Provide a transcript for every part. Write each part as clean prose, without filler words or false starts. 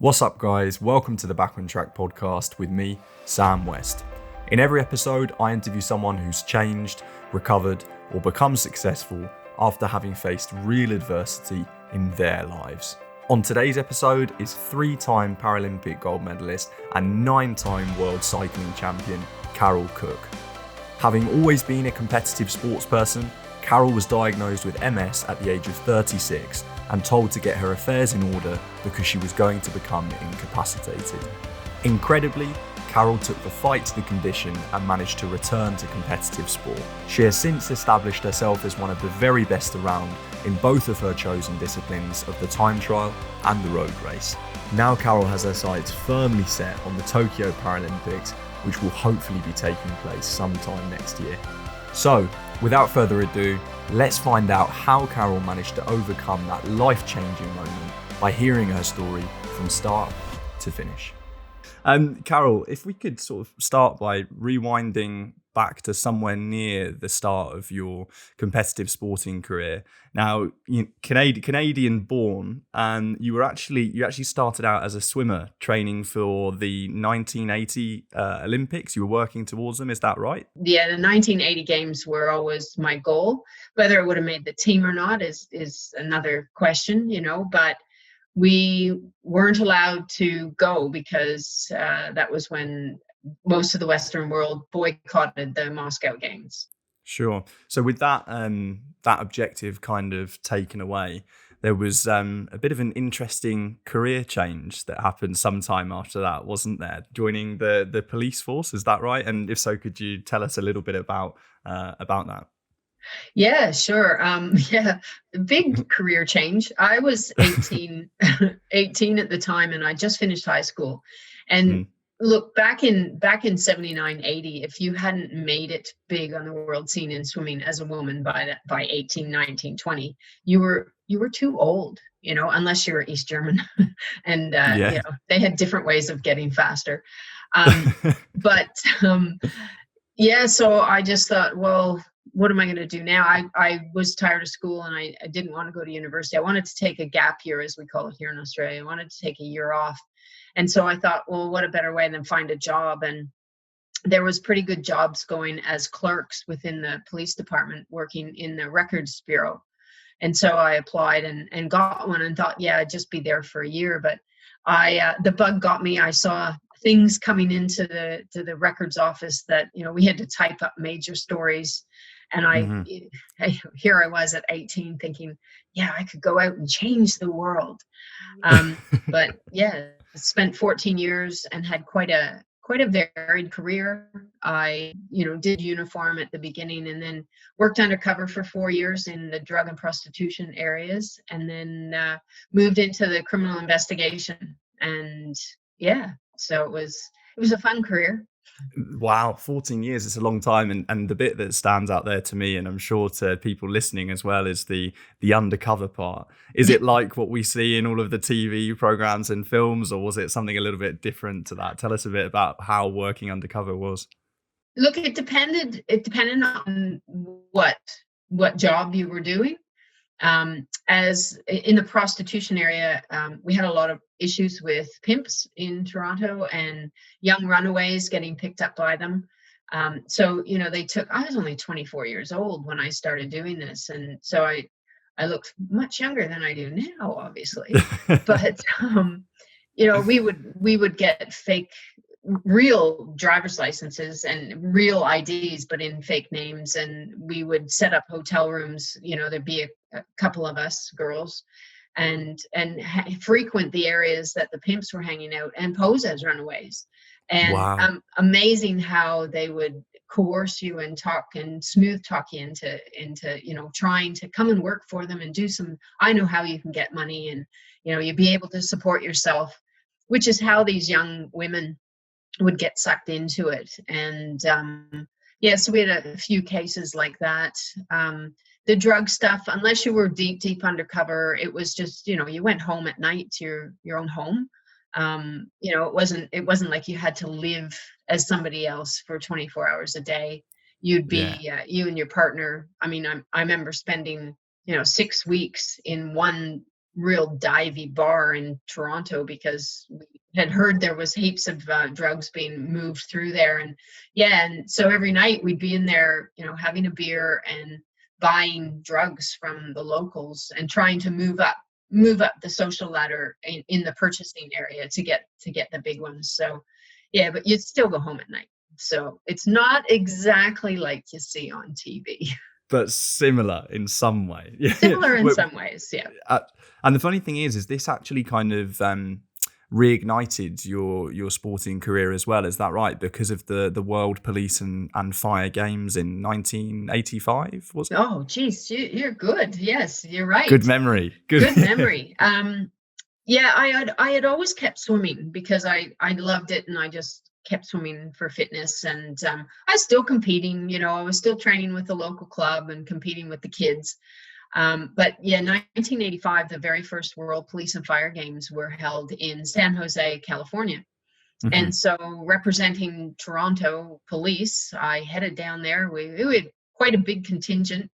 What's up, guys? Welcome to the Back on Track podcast with me, Sam West. In every episode, I interview someone who's changed, recovered, or become successful after having faced real adversity in their lives. On today's episode is 3-time Paralympic gold medalist and 9-time world cycling champion, Cooke. Having always been a competitive sports person, Carol was diagnosed with MS at the age of 36 and told to get her affairs in order because she was going to become incapacitated. Incredibly, Carol took the fight to the condition and managed to return to competitive sport. She has since established herself as one of the very best around in both of her chosen disciplines of the time trial and the road race. Now Carol has her sights firmly set on the Tokyo Paralympics, which will hopefully be taking place sometime next year. So, without further ado, let's find out how Carol managed to overcome that life-changing moment by hearing her story from start to finish. Carol, if we could sort of start by rewinding back to somewhere near the start of your competitive sporting career. Now, Canadian born, and you actually started out as a swimmer training for the 1980 Olympics. You were working towards them, is that right? Yeah, the 1980 games were always my goal. Whether it would have made the team or not is another question, but we weren't allowed to go because that was when most of the Western world boycotted the Moscow Games. Sure. So with that objective kind of taken away, there was a bit of an interesting career change that happened sometime after that, wasn't there? Joining the police force, is that right? And if so, could you tell us a little bit about that? Yeah, sure. Big career change. I was 18 at the time, and I just finished high school. And look, back in 79, 80, if you hadn't made it big on the world scene in swimming as a woman by 18, 19, 20, you were too old, unless you were East German. And they had different ways of getting faster. So I just thought, well, what am I going to do now? I was tired of school, and I didn't want to go to university. I wanted to take a gap year, as we call it here in Australia. I wanted to take a year off. And so I thought, well, what a better way than find a job? And there was pretty good jobs going as clerks within the police department, working in the records bureau. And so I applied and got one and thought, yeah, I'd just be there for a year. But the bug got me. I saw things coming into the records office that, we had to type up major stories. And here I was at 18 thinking, yeah, I could go out and change the world. But yeah, spent 14 years and had quite a varied career. I, did uniform at the beginning and then worked undercover for 4 years in the drug and prostitution areas, and then moved into the criminal investigation. And yeah, so it was a fun career. Wow, 14 years, it's a long time. And the bit that stands out there to me, and I'm sure to people listening as well, is the undercover part. Is it like what we see in all of the TV programs and films, or was it something a little bit different to that? Tell us a bit about how working undercover was. Look, it depended on what job you were doing. As in the prostitution area, we had a lot of issues with pimps in Toronto and young runaways getting picked up by them. So, I was only 24 years old when I started doing this. And so I looked much younger than I do now, obviously. But, we would get real driver's licenses and real IDs, but in fake names. And we would set up hotel rooms, there'd be a couple of us girls and frequent the areas that the pimps were hanging out and pose as runaways. And wow. Amazing how they would coerce you and talk and smooth talk you into trying to come and work for them and do some, I know how you can get money and, you'd be able to support yourself, which is how these young women would get sucked into it. And so we had a few cases like that. The drug stuff, unless you were deep undercover, it was just, you went home at night to your own home. It wasn't like you had to live as somebody else for 24 hours a day. You'd be you and your partner. I mean, I remember spending 6 weeks in one real divey bar in Toronto because we had heard there was heaps of drugs being moved through there. And so every night we'd be in there, having a beer and buying drugs from the locals and trying to move up the social ladder in the purchasing area to get the big ones. So yeah, but you'd still go home at night. So it's not exactly like you see on TV. But similar in some way. Similar in some ways, yeah. And the funny thing is this actually kind of reignited your sporting career as well, is that right? Because of the World Police and Fire Games in 1985, was it? Oh, geez, you're good. Yes, you're right. Good memory. Good memory. Yeah, I had always kept swimming because I loved it, and I just kept swimming for fitness. And I was still competing, I was still training with the local club and competing with the kids. But yeah, 1985, the very first World Police and Fire Games were held in San Jose, California. Mm-hmm. And so representing Toronto Police, I headed down there. We had quite a big contingent.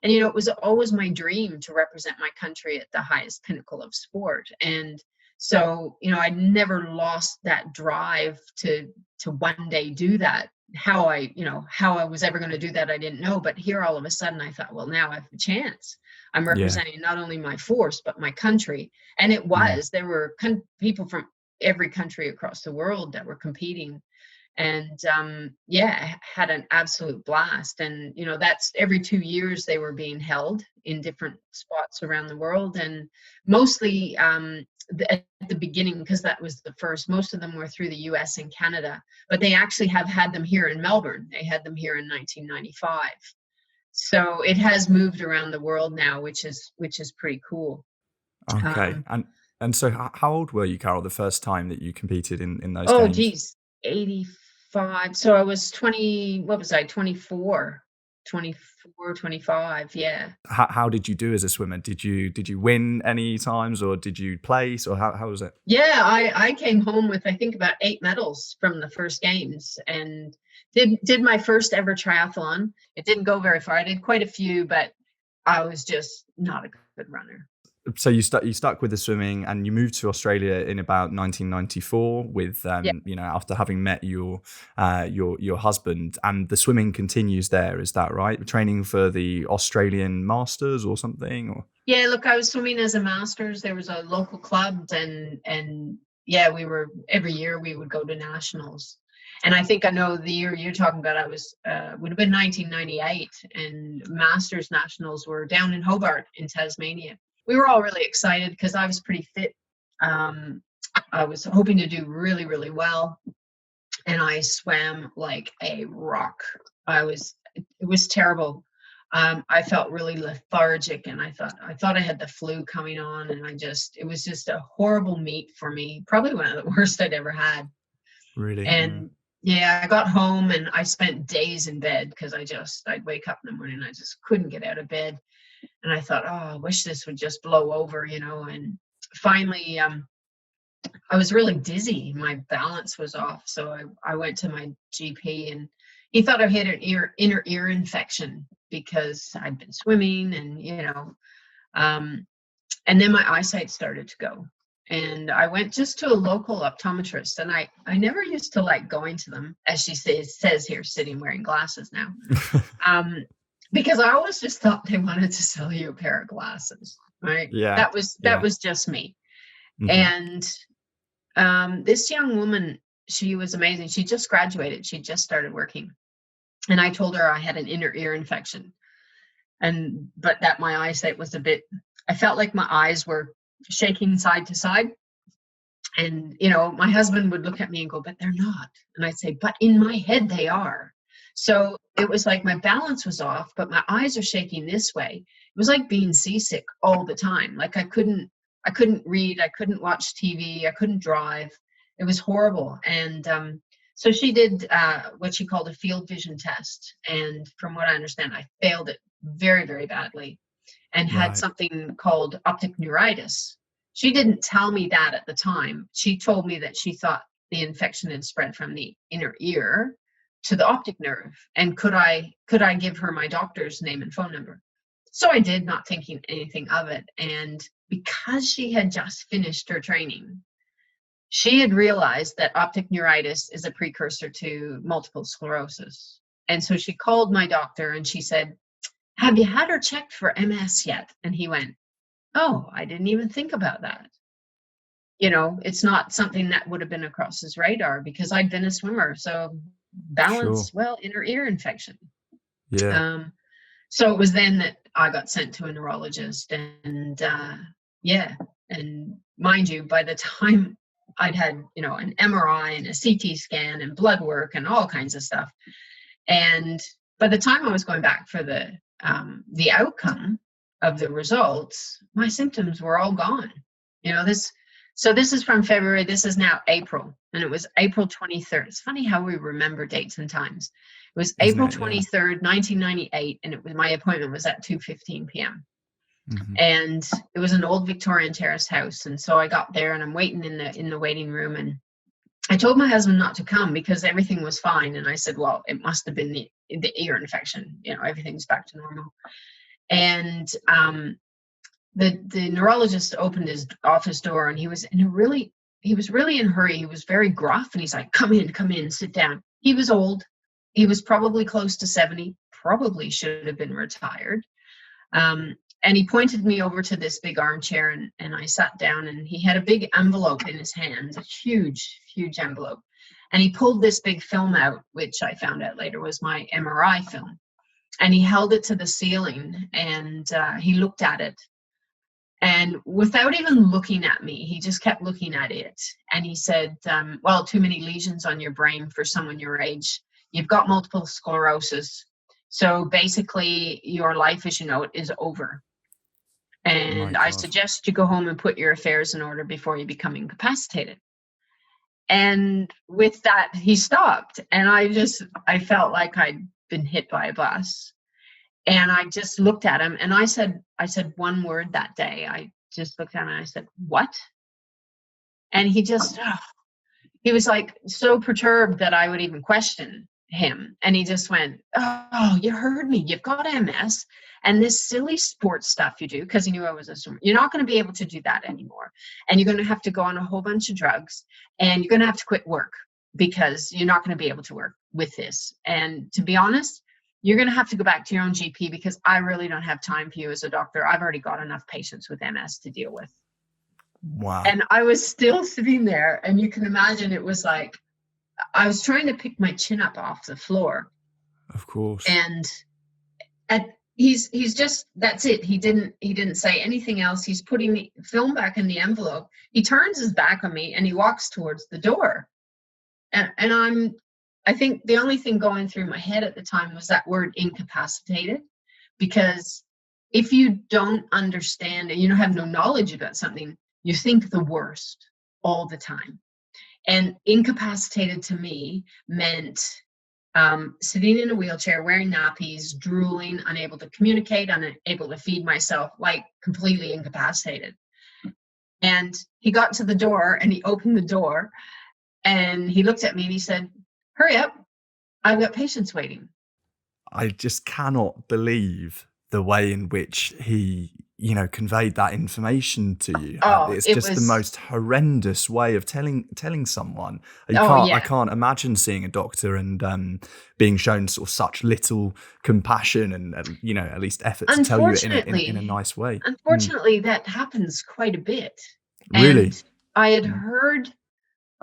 And, it was always my dream to represent my country at the highest pinnacle of sport. And so, I never lost that drive to one day do that. How I was ever going to do that, I didn't know. But here, all of a sudden, I thought, well, now I have a chance. I'm representing not only my force, but my country. And it was, there were people from every country across the world that were competing. And had an absolute blast. And, that's every 2 years they were being held in different spots around the world. And mostly at the beginning, because that was the first, most of them were through the US and Canada, but they actually have had them here in Melbourne. They had them here in 1995. So it has moved around the world now, which is pretty cool. Okay. And so how old were you, Carol, the first time that you competed in those games? Oh, geez, 85. So I was 24, 25. Yeah. How did you do as a swimmer? Did you win any times, or did you place, or how was it? Yeah, I came home with, I think, about 8 medals from the first games, and did my first ever triathlon. It didn't go very far. I did quite a few, but I was just not a good runner. So you stuck with the swimming, and you moved to Australia in about 1994 with after having met your husband, and the swimming continues there. Is that right? Training for the Australian Masters or something? Or yeah, look, I was swimming as a Masters. There was a local club, and we were, every year we would go to nationals. And I think I know the year you're talking about. I was would have been 1998, and Masters nationals were down in Hobart in Tasmania. We were all really excited because I was pretty fit. I was hoping to do really, really well. And I swam like a rock. It was terrible. I felt really lethargic, and I thought I had the flu coming on, and it was just a horrible meet for me. Probably one of the worst I'd ever had. Really? And yeah, I got home and I spent days in bed because I'd wake up in the morning and I just couldn't get out of bed. And I thought, oh, I wish this would just blow over, and finally, I was really dizzy. My balance was off. So I went to my GP, and he thought I had an inner ear infection because I'd been swimming, and, and then my eyesight started to go. And I went just to a local optometrist, and I never used to like going to them, as she says here, sitting wearing glasses now. Because I always just thought they wanted to sell you a pair of glasses, right? Yeah. That was just me. Mm-hmm. And this young woman, she was amazing. She just graduated. She just started working. And I told her I had an inner ear infection, but that my eyesight was I felt like my eyes were shaking side to side. And, my husband would look at me and go, but they're not. And I'd say, but in my head they are. So it was like my balance was off, but my eyes are shaking this way. It was like being seasick all the time. Like I couldn't read, I couldn't watch TV, I couldn't drive. It was horrible. And so she did what she called a field vision test. And from what I understand, I failed it very, very badly and had something called optic neuritis. She didn't tell me that at the time. She told me that she thought the infection had spread from the inner ear to the optic nerve, and could I give her my doctor's name and phone number? So I did, not thinking anything of it. And because she had just finished her training, she had realized that optic neuritis is a precursor to multiple sclerosis. And so she called my doctor and she said, "Have you had her checked for MS yet?" And he went, "Oh, I didn't even think about that." It's not something that would have been across his radar because I'd been a swimmer. So balance, Sure. well, inner ear infection. Yeah. So it was then that I got sent to a neurologist, and and mind you, by the time I'd had, an MRI and a CT scan and blood work and all kinds of stuff. And by the time I was going back for the outcome of the results, my symptoms were all gone. So this is from February. This is now April, and it was April 23rd. It's funny how we remember dates and times. It was Isn't April it? Yeah. 23rd, 1998, and my appointment was at 2:15 p.m. Mhm. And it was an old Victorian terrace house, and so I got there and I'm waiting in the waiting room, and I told my husband not to come because everything was fine, and I said, well, it must have been the ear infection. Everything's back to normal. And the neurologist opened his office door, and he was really in a hurry. He was very gruff, and he's like, come in, sit down. He was old. He was probably close to 70, probably should have been retired. And he pointed me over to this big armchair, and I sat down, and he had a big envelope in his hands, a huge, huge envelope. And he pulled this big film out, which I found out later was my MRI film. And he held it to the ceiling, and he looked at it. And without even looking at me, he just kept looking at it. And he said, well, too many lesions on your brain for someone your age. You've got multiple sclerosis. So basically, your life as you know it is over. And I suggest you go home and put your affairs in order before you become incapacitated. And with that, he stopped. And I felt like I'd been hit by a bus. And I just looked at him, and I said one word that day. I just looked at him and I said, "What?" And he was like so perturbed that I would even question him. And he just went, "Oh, you heard me. You've got MS, and this silly sports stuff you do," because he knew I was a swimmer. "You're not going to be able to do that anymore. And you're going to have to go on a whole bunch of drugs, and you're going to have to quit work because you're not going to be able to work with this. And to be honest, you're going to have to go back to your own GP because I really don't have time for you as a doctor. I've already got enough patients with MS to deal with." Wow. And I was still sitting there, and you can imagine it was like I was trying to pick my chin up off the floor. Of course. And he's just, that's it. He didn't say anything else. He's putting the film back in the envelope. He turns his back on me and he walks towards the door. And I think the only thing going through my head at the time was that word incapacitated, because if you don't understand and you don't have no knowledge about something, you think the worst all the time. And incapacitated to me meant sitting in a wheelchair, wearing nappies, drooling, unable to communicate, unable to feed myself, like completely incapacitated. And he got to the door and he opened the door and he looked at me and he said, "Hurry up, I've got patients waiting." I just cannot believe the way in which he, conveyed that information to you. It's just the most horrendous way of telling someone. I can't imagine seeing a doctor and being shown sort of such little compassion and at least effort to tell you it in a nice way. Unfortunately, that happens quite a bit. Really? And I had heard,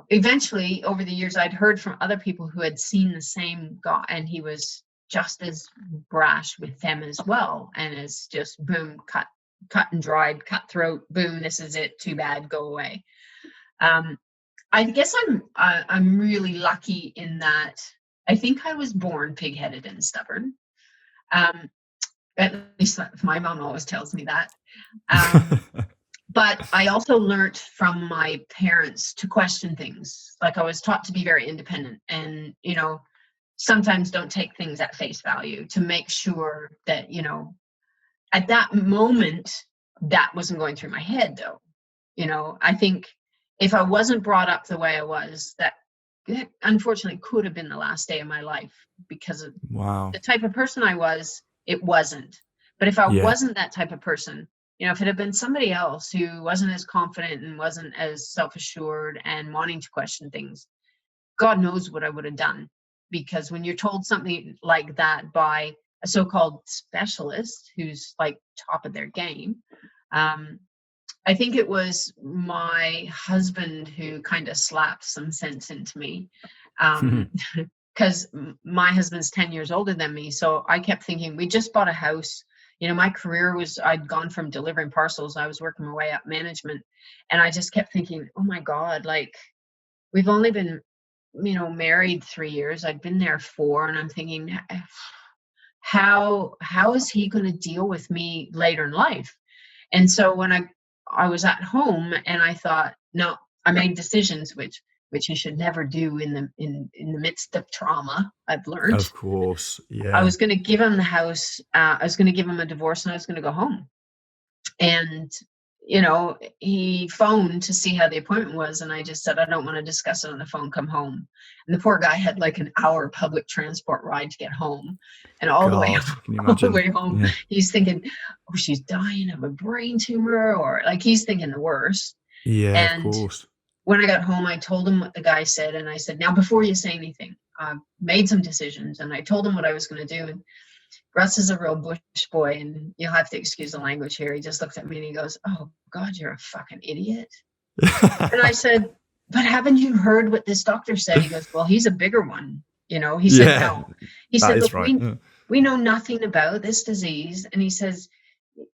eventually over the years, I'd heard from other people who had seen the same guy, and he was just as brash with them as well, and it's just boom, cut and dried, cutthroat, boom, this is it, too bad, go away. I guess I'm really lucky in that I think I was born pig-headed and stubborn. At least my mom always tells me that. But I also learned from my parents to question things. Like, I was taught to be very independent and, sometimes don't take things at face value, to make sure that, at that moment, that wasn't going through my head, though. I think if I wasn't brought up the way I was, that unfortunately could have been the last day of my life, because of the type of person I was, it wasn't. But if I wasn't that type of person, if it had been somebody else who wasn't as confident and wasn't as self-assured and wanting to question things, God knows what I would have done. Because when you're told something like that by a so-called specialist who's like top of their game, I think it was my husband who kind of slapped some sense into me. Because my husband's 10 years older than me. So I kept thinking, we just bought a house. My career was, I'd gone from delivering parcels. I was working my way up management. And I just kept thinking, oh my God, like we've only been, married 3 years. I'd been there 4. And I'm thinking, how is he going to deal with me later in life? And so when I was at home and I thought, no, I made decisions which you should never do in the midst of trauma, I've learned. Of course, yeah. I was going to give him the house. I was going to give him a divorce, and I was going to go home. And, he phoned to see how the appointment was. And I just said, I don't want to discuss it on the phone, come home. And the poor guy had like an hour public transport ride to get home. And all the way home, yeah. He's thinking, oh, she's dying of a brain tumor, or like he's thinking the worst. Yeah, and of course. When I got home, I told him what the guy said. And I said, now, before you say anything, I made some decisions. And I told him what I was going to do. And Russ is a real bush boy. And you'll have to excuse the language here. He just looked at me and he goes, oh, God, you're a fucking idiot. And I said, but haven't you heard what this doctor said? He goes, well, he's a bigger one. He said, no. He said, look, right. we know nothing about this disease. And he says,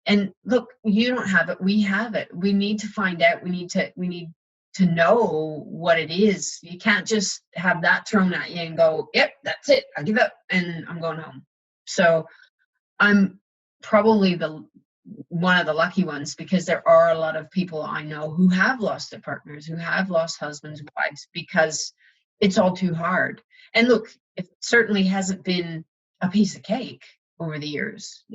and look, you don't have it. We have it. We need to find out. We need to know what it is. You can't just have that thrown at you and go, yep, that's it. I give up and I'm going home. So I'm probably one of the lucky ones, because there are a lot of people I know who have lost their partners, who have lost husbands, wives, because it's all too hard. And look, it certainly hasn't been a piece of cake over the years.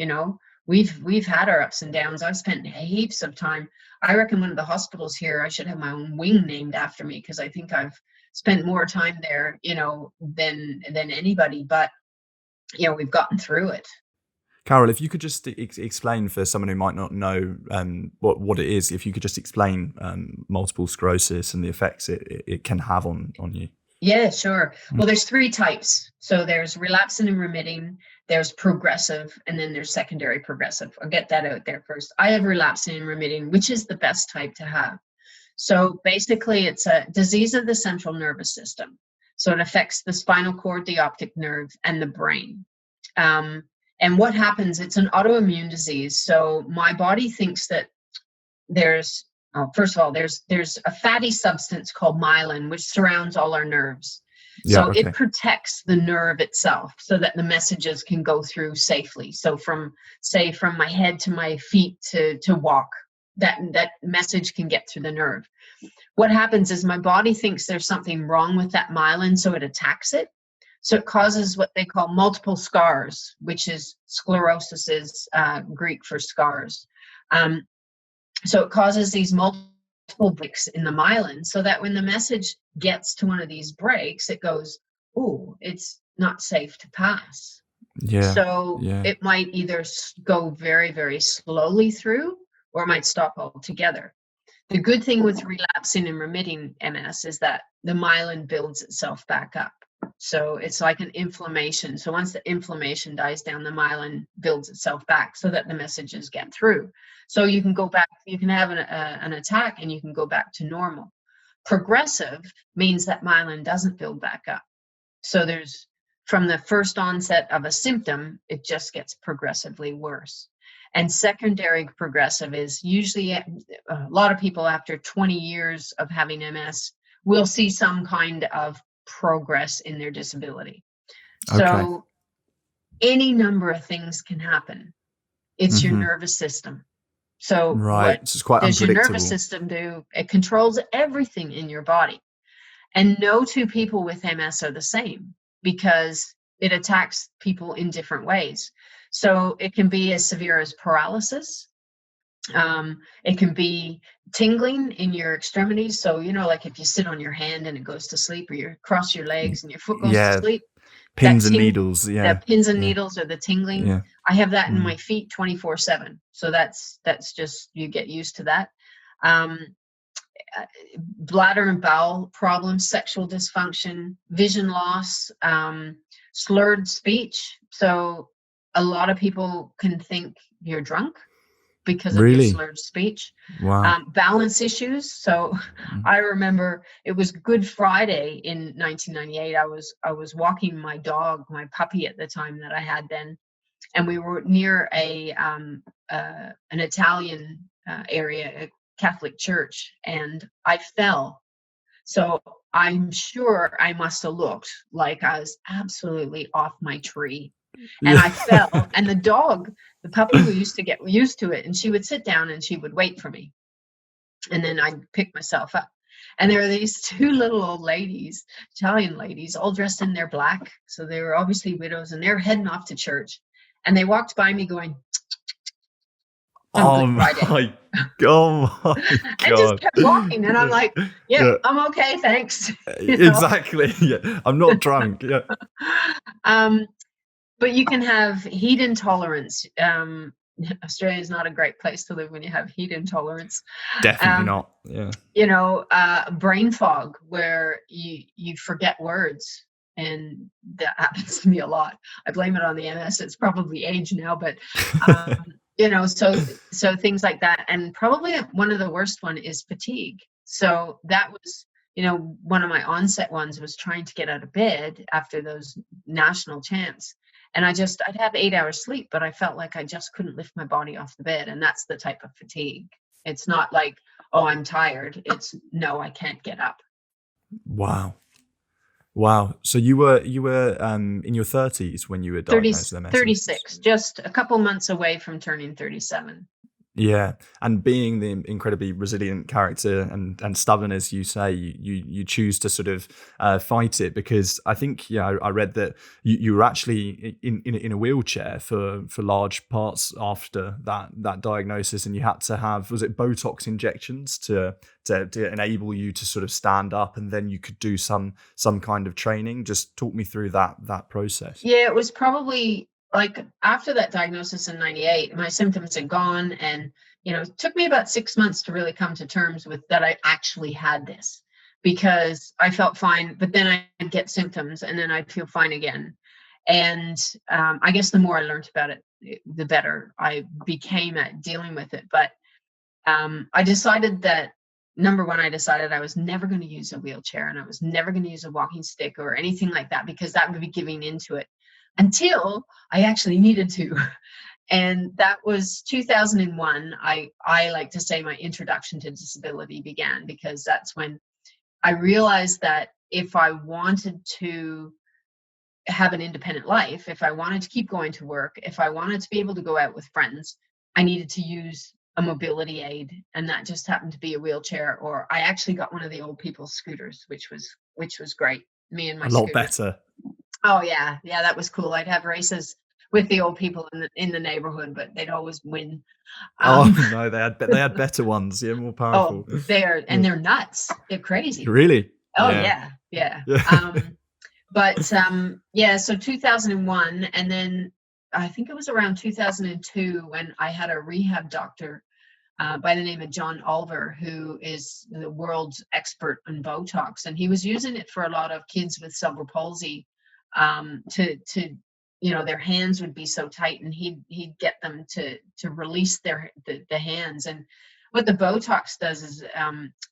We've had our ups and downs. I've spent heaps of time. I reckon one of the hospitals here, I should have my own wing named after me, because I think I've spent more time there, than anybody. But, we've gotten through it. Carol, if you could just explain for someone who might not know what it is, if you could just explain multiple sclerosis and the effects it can have on you. Yeah, sure. Well, there's 3 types. So there's relapsing and remitting, there's progressive, and then there's secondary progressive. I'll get that out there first. I have relapsing and remitting, which is the best type to have. So basically, it's a disease of the central nervous system. So it affects the spinal cord, the optic nerve, and the brain. And what happens, it's an autoimmune disease. So my body thinks that there's a fatty substance called myelin, which surrounds all our nerves. So it protects the nerve itself so that the messages can go through safely. So from my head to my feet to walk, that message can get through the nerve. What happens is my body thinks there's something wrong with that myelin, so it attacks it. So it causes what they call multiple scars, which is sclerosis is Greek for scars. So it causes these multiple breaks in the myelin, so that when the message gets to one of these breaks, it goes, oh, it's not safe to pass. It might either go very, very slowly through, or it might stop altogether. The good thing with relapsing and remitting MS is that the myelin builds itself back up. So it's like an inflammation. So once the inflammation dies down, the myelin builds itself back so that the messages get through. So you can go back, you can have an attack and you can go back to normal. Progressive means that myelin doesn't build back up. So there's, from the first onset of a symptom, it just gets progressively worse. And secondary progressive is usually a lot of people after 20 years of having MS will see some kind of progress in their disability. So any number of things can happen. It's your nervous system. So what it's quite does your unpredictable. nervous system do? It controls everything in your body. And no two people with MS are the same, because it attacks people in different ways. So it can be as severe as paralysis. It can be tingling in your extremities. So, like if you sit on your hand and it goes to sleep, or you cross your legs and your foot goes to sleep. Pins and needles, the pins and needles or the tingling. Yeah. I have that in my feet 24/7. So that's just, you get used to that. Bladder and bowel problems, sexual dysfunction, vision loss, slurred speech. So a lot of people can think you're drunk because of your slurred speech. Wow. Balance issues. So I remember it was Good Friday in 1998. I was walking my dog, my puppy at the time that I had then, and we were near an Italian area, a Catholic church, and I fell. So I'm sure I must have looked like I was absolutely off my tree. And I fell, and the puppy used to get used to it, and she would sit down and she would wait for me. And then I'd pick myself up. And there were these two little old ladies, Italian ladies, all dressed in their black. So they were obviously widows, and they're heading off to church. And they walked by me going, "Oh my God." And just kept walking. And I'm like, yeah, I'm okay, thanks. Exactly. Yeah. I'm not drunk. Yeah. But you can have heat intolerance. Australia is not a great place to live when you have heat intolerance. Definitely not. Yeah. Brain fog, where you forget words. And that happens to me a lot. I blame it on the MS. It's probably age now, but so things like that. And probably one of the worst one is fatigue. So that was, one of my onset ones was trying to get out of bed after those national champs. And I'd have 8 hours sleep, but I felt like I just couldn't lift my body off the bed. And that's the type of fatigue. It's not like, oh, I'm tired. It's no, I can't get up. Wow. So you were in your 30s when you were diagnosed with MS? 36, just a couple months away from turning 37. Yeah, and being the incredibly resilient character and stubborn, as you say, you choose to sort of fight it, because I think I read that you were actually in a wheelchair for large parts after that diagnosis, and you had to have, was it Botox injections to enable you to sort of stand up, and then you could do some kind of training. Just talk me through that process. Yeah, it was probably like after that diagnosis in 98, my symptoms had gone, and it took me about 6 months to really come to terms with that I actually had this, because I felt fine, but then I'd get symptoms and then I'd feel fine again. And I guess the more I learned about it, the better I became at dealing with it. But I decided that, number one, I decided I was never going to use a wheelchair, and I was never going to use a walking stick or anything like that, because that would be giving into it, until I actually needed to. And that was 2001. I like to say my introduction to disability began, because that's when I realized that if I wanted to have an independent life, if I wanted to keep going to work, if I wanted to be able to go out with friends, I needed to use a mobility aid. And that just happened to be a wheelchair, or I actually got one of the old people's scooters, which was great. Me and my scooter. A lot scooter. Better. Oh yeah, that was cool. I'd have races with the old people in the neighborhood, but they'd always win. No, they had better ones. Yeah, more powerful. Oh, they're nuts. They're crazy. Really? Oh yeah. But so 2001, and then I think it was around 2002 when I had a rehab doctor by the name of John Olver, who is the world's expert in Botox, and he was using it for a lot of kids with cerebral palsy. To their hands would be so tight, and he'd get them to release the hands. And what the Botox does is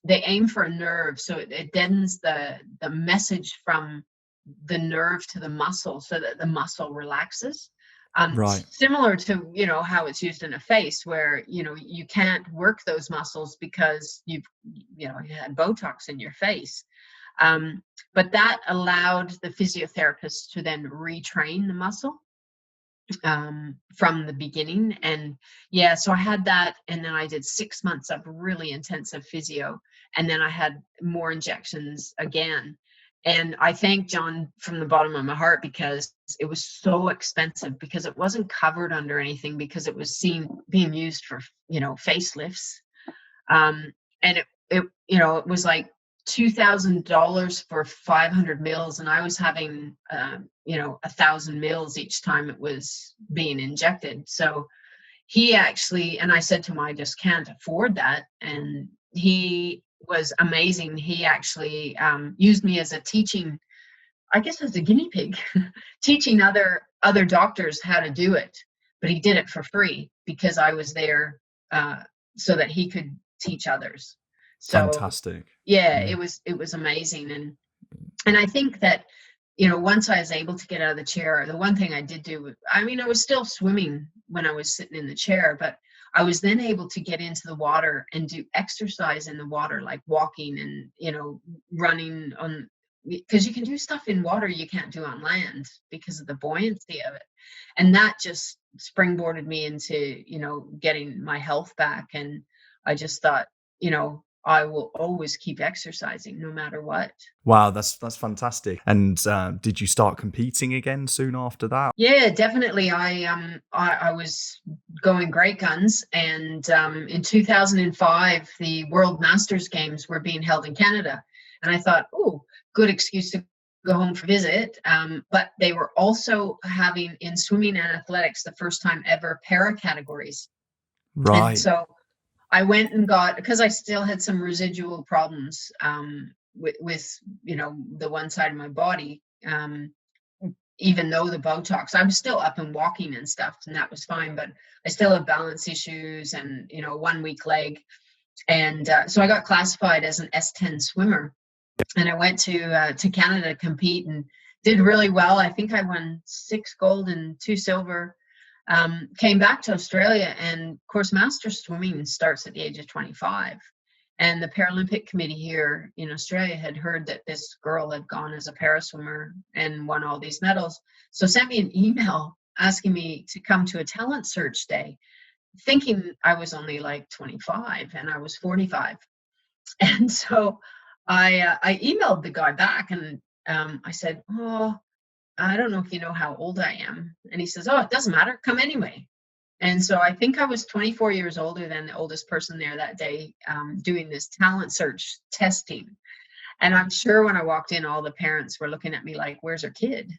they aim for a nerve, so it deadens the message from the nerve to the muscle, so that the muscle relaxes. Right. Similar to how it's used in a face, where you can't work those muscles because you had Botox in your face. But that allowed the physiotherapist to then retrain the muscle from the beginning. And so I had that, and then I did 6 months of really intensive physio, and then I had more injections again. And I thank John from the bottom of my heart, because it was so expensive, because it wasn't covered under anything, because it was being used for facelifts, and it was like $2,000 for 500 meals, and I was having 1,000 meals each time it was being injected. So he actually, and I said to him, I just can't afford that. And he was amazing. He actually used me as a teaching, I guess, as a guinea pig, teaching other doctors how to do it. But he did it for free because I was there so that he could teach others. So Fantastic. yeah, it was amazing. And I think that, once I was able to get out of the chair, the one thing I did do, I was still swimming when I was sitting in the chair, but I was then able to get into the water and do exercise in the water, like walking and, running on, because you can do stuff in water you can't do on land because of the buoyancy of it. And that just springboarded me into, getting my health back. And I just thought, I will always keep exercising no matter what. Wow, that's fantastic. And did you start competing again soon after that? Yeah, definitely. I was going great guns, and in 2005, the World Masters Games were being held in Canada, and I thought, oh, good excuse to go home for visit. But they were also having in swimming and athletics the first time ever para categories. Right. And so I went and got, because I still had some residual problems with the one side of my body, even though the Botox, I was still up and walking and stuff, and that was fine, but I still have balance issues and 1 weak leg. And so I got classified as an S10 swimmer, and I went to Canada to compete and did really well. I think I won 6 gold and 2 silver. Came back to Australia, and of course master swimming starts at the age of 25, and the Paralympic committee here in Australia had heard that this girl had gone as a para swimmer and won all these medals, so sent me an email asking me to come to a talent search day, thinking I was only like 25 and I was 45. And so I emailed the guy back, and I said, oh, I don't know if you know how old I am. And he says, oh, it doesn't matter. Come anyway. And so I think I was 24 years older than the oldest person there that day, doing this talent search testing. And I'm sure when I walked in, all the parents were looking at me like, where's her kid?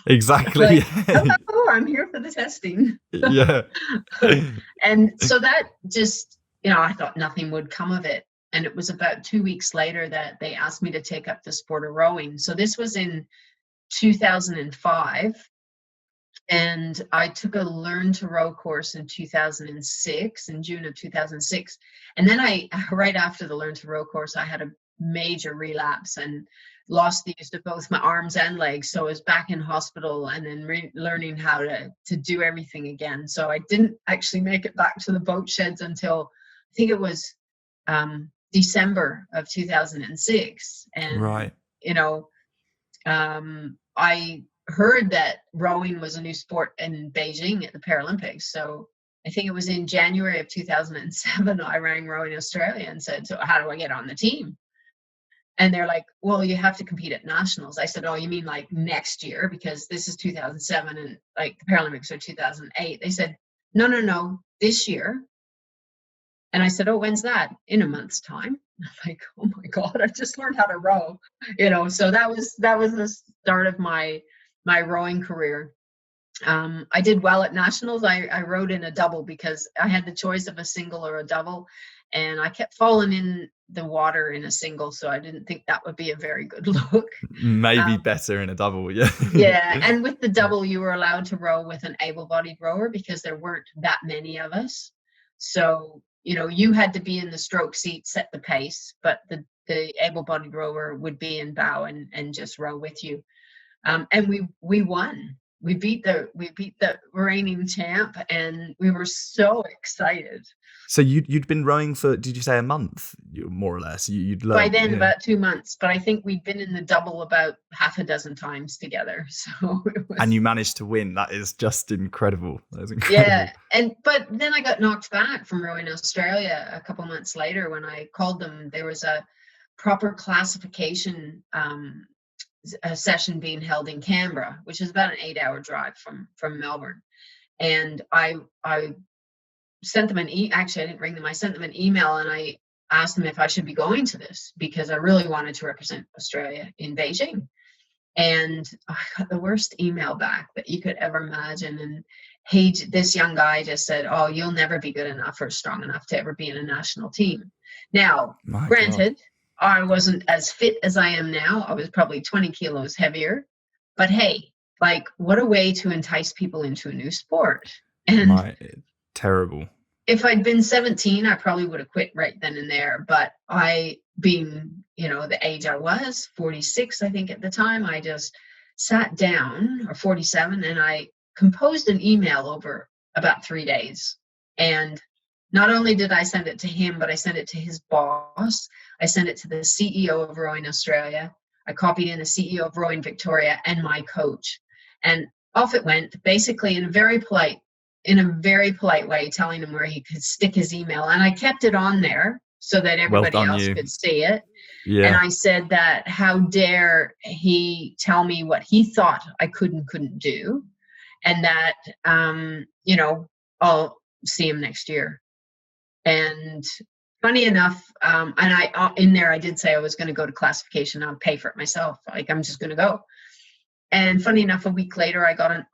Exactly. Like, hello, I'm here for the testing. Yeah. And so that just, I thought nothing would come of it. And it was about 2 weeks later that they asked me to take up the sport of rowing. So this was in 2005, and I took a learn to row course in 2006, in June of 2006. And then right after the learn to row course, I had a major relapse and lost the use of both my arms and legs. So I was back in hospital and then learning how to do everything again. So I didn't actually make it back to the boat sheds until I think it was December of 2006. And, right. I heard that rowing was a new sport in Beijing at the Paralympics. So I think it was in January of 2007, I rang Rowing Australia and said, so how do I get on the team? And they're like, well, you have to compete at nationals. I said, oh, you mean like next year? Because this is 2007 and like the Paralympics are 2008. They said, no, this year. And I said, oh, when's that? In a month's time. I'm like, oh my God, I just learned how to row, so that was the start of my rowing career. I did well at nationals. I rowed in a double because I had the choice of a single or a double, and I kept falling in the water in a single, so I didn't think that would be a very good look. Maybe better in a double, yeah. Yeah, and with the double, you were allowed to row with an able-bodied rower because there weren't that many of us. So you had to be in the stroke seat, set the pace, but the able-bodied rower would be in bow and just row with you. And we won. We beat the reigning champ, and we were so excited. So you'd been rowing for, did you say a month, more or less? You'd learned, by then about 2 months, but I think we'd been in the double about half a dozen times together. So and you managed to win. That is just incredible. That is incredible. Yeah, but then I got knocked back from Rowing Australia a couple months later. When I called them, there was a proper classification a session being held in Canberra, which is about an 8-hour drive from Melbourne. And I sent them actually I didn't ring them. I sent them an email, and asked them if I should be going to this because I really wanted to represent Australia in Beijing. And I got the worst email back that you could ever imagine. And this young guy just said, "Oh, you'll never be good enough or strong enough to ever be in a national team." Now, My granted, I wasn't as fit as I am now. I was probably 20 kilos heavier. But hey, like, what a way to entice people into a new sport. And terrible. If I'd been 17, I probably would have quit right then and there. But being, the age I was, 46, I think at the time, I just sat down, or 47, and I composed an email over about 3 days. And not only did I send it to him, but I sent it to his boss. I sent it to the CEO of Rowing Australia. I copied in the CEO of Rowing Victoria and my coach. And off it went, basically in a very polite way, telling him where he could stick his email. And I kept it on there so that everybody else could see it. Yeah. And I said that, how dare he tell me what he thought I couldn't do. And that, I'll see him next year. And funny enough, and I did say I was going to go to classification. I'll pay for it myself. Like, I'm just going to go. And funny enough, a week later, I got an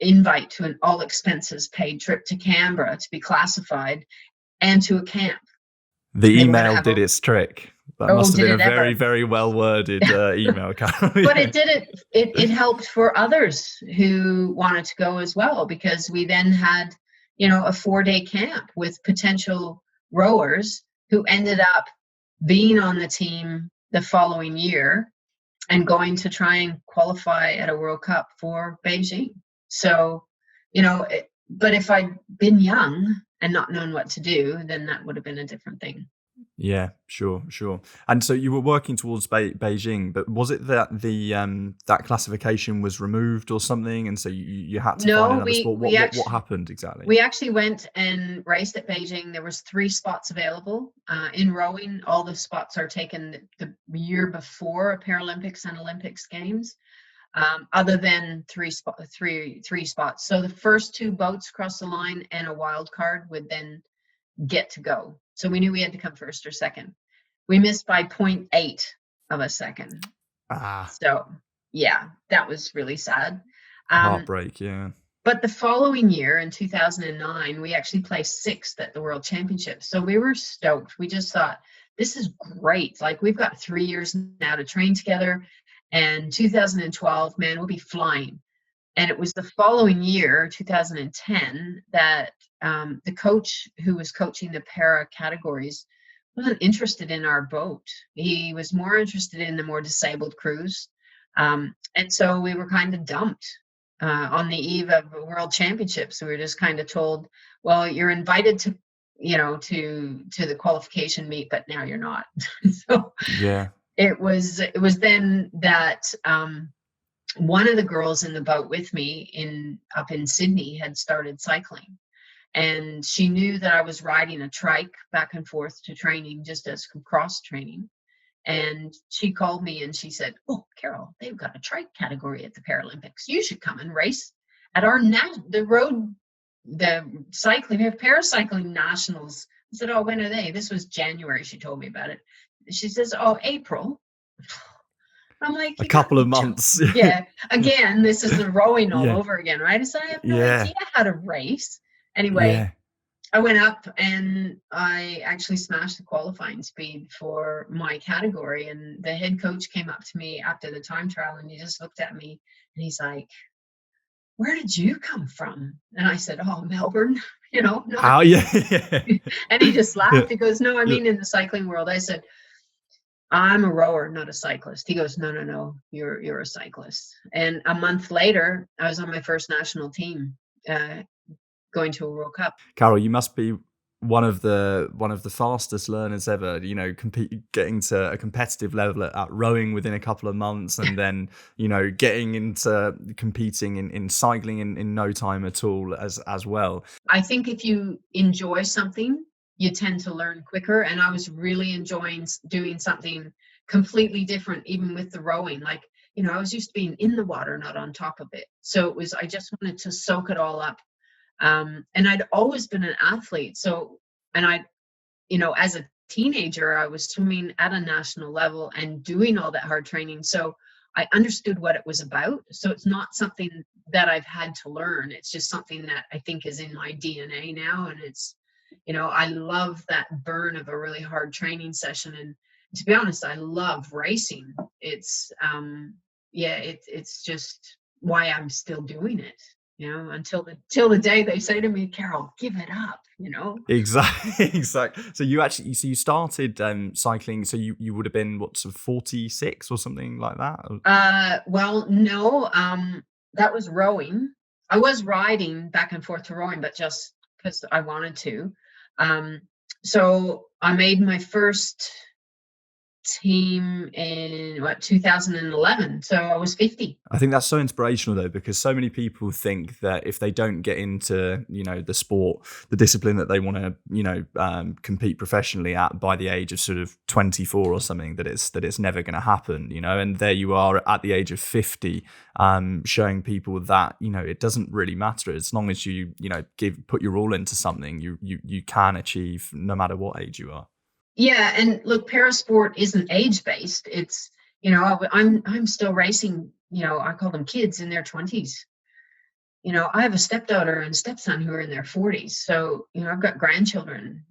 invite to an all expenses paid trip to Canberra to be classified and to a camp. The email did its trick. That must have been a very, very well worded email. But it helped for others who wanted to go as well, because we then had, a 4-day camp with potential rowers who ended up being on the team the following year and going to try and qualify at a World Cup for Beijing. So, but if I'd been young and not known what to do, then that would have been a different thing. Yeah, sure. And so you were working towards Beijing, but was it that that classification was removed or something, and so you had to find another sport? What happened exactly? We actually went and raced at Beijing. There was 3 spots available. In rowing, all the spots are taken the year before a Paralympics and Olympics games, other than three spots. So the first 2 boats across the line and a wild card would then get to go. So we knew we had to come first or second. We missed by 0.8 of a second. So yeah, that was really sad. Heartbreak, yeah. But the following year, in 2009, we actually placed 6th at the World Championships. So we were stoked. We just thought, this is great. Like, we've got 3 years now to train together. And 2012, man, we'll be flying. And it was the following year, 2010, that the coach who was coaching the para categories wasn't interested in our boat. He was more interested in the more disabled crews. And so we were kind of dumped on the eve of the World Championships. We were just kind of told, well, you're invited to the qualification meet, but now you're not. So yeah, it was then that one of the girls in the boat with me up in Sydney had started cycling, and she knew that I was riding a trike back and forth to training, just as cross training. And she called me and she said, "Oh, Carol, they've got a trike category at the Paralympics. You should come and race at the paracycling nationals." I said, "Oh, when are they?" This was January. She told me about it. She says, "Oh, April." I'm like, a couple of months. Yeah. Again, this is the rowing all over again, right? So I have no idea how to race. Anyway, I went up and I actually smashed the qualifying speed for my category. And the head coach came up to me after the time trial and he just looked at me and he's like, "Where did you come from?" And I said, "Oh, Melbourne." No. Oh, yeah. And he just laughed. He goes, "No, I mean, in the cycling world." I said, "I'm a rower, not a cyclist." He goes, No, you're a cyclist." And a month later, I was on my first national team, going to a World Cup. Carol, you must be one of the fastest learners ever. Getting to a competitive level at rowing within a couple of months, and then getting into competing in cycling in no time at all as well. I think if you enjoy something, you tend to learn quicker. And I was really enjoying doing something completely different, even with the rowing. Like, I was used to being in the water, not on top of it. So I just wanted to soak it all up. And I'd always been an athlete. So, and as a teenager, I was swimming at a national level and doing all that hard training. So I understood what it was about. So it's not something that I've had to learn. It's just something that I think is in my DNA now. And it's, I love that burn of a really hard training session. And to be honest, I love racing. It's, it's just why I'm still doing it, until the day they say to me, Carol, give it up, Exactly. So you started cycling. So you would have been what, sort of 46 or something like that? Well, no, that was rowing. I was riding back and forth to rowing, but just because I wanted to. So I made my first team in 2011. So I was 50. I think that's so inspirational though, because so many people think that if they don't get into, the sport, the discipline that they want to, compete professionally at by the age of sort of 24 or something, that it's never going to happen, and there you are at the age of 50, showing people that, it doesn't really matter as long as you, put your all into something, you can achieve no matter what age you are. Yeah, and look, parasport isn't age-based. It's, I'm still racing, I call them kids in their 20s. I have a stepdaughter and stepson who are in their 40s. So, I've got grandchildren,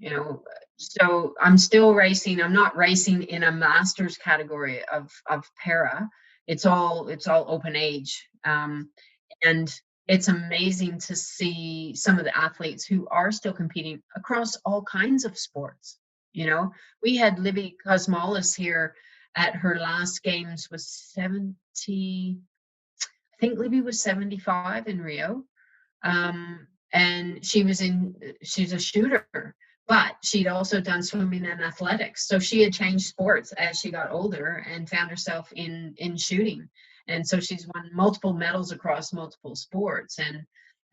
so I'm still racing. I'm not racing in a master's category of para. It's all open age. And it's amazing to see some of the athletes who are still competing across all kinds of sports. We had Libby Cosmolis here at her last games was 70. I think Libby was 75 in Rio. And she's a shooter, but she'd also done swimming and athletics. So she had changed sports as she got older and found herself in shooting. And so she's won multiple medals across multiple sports. And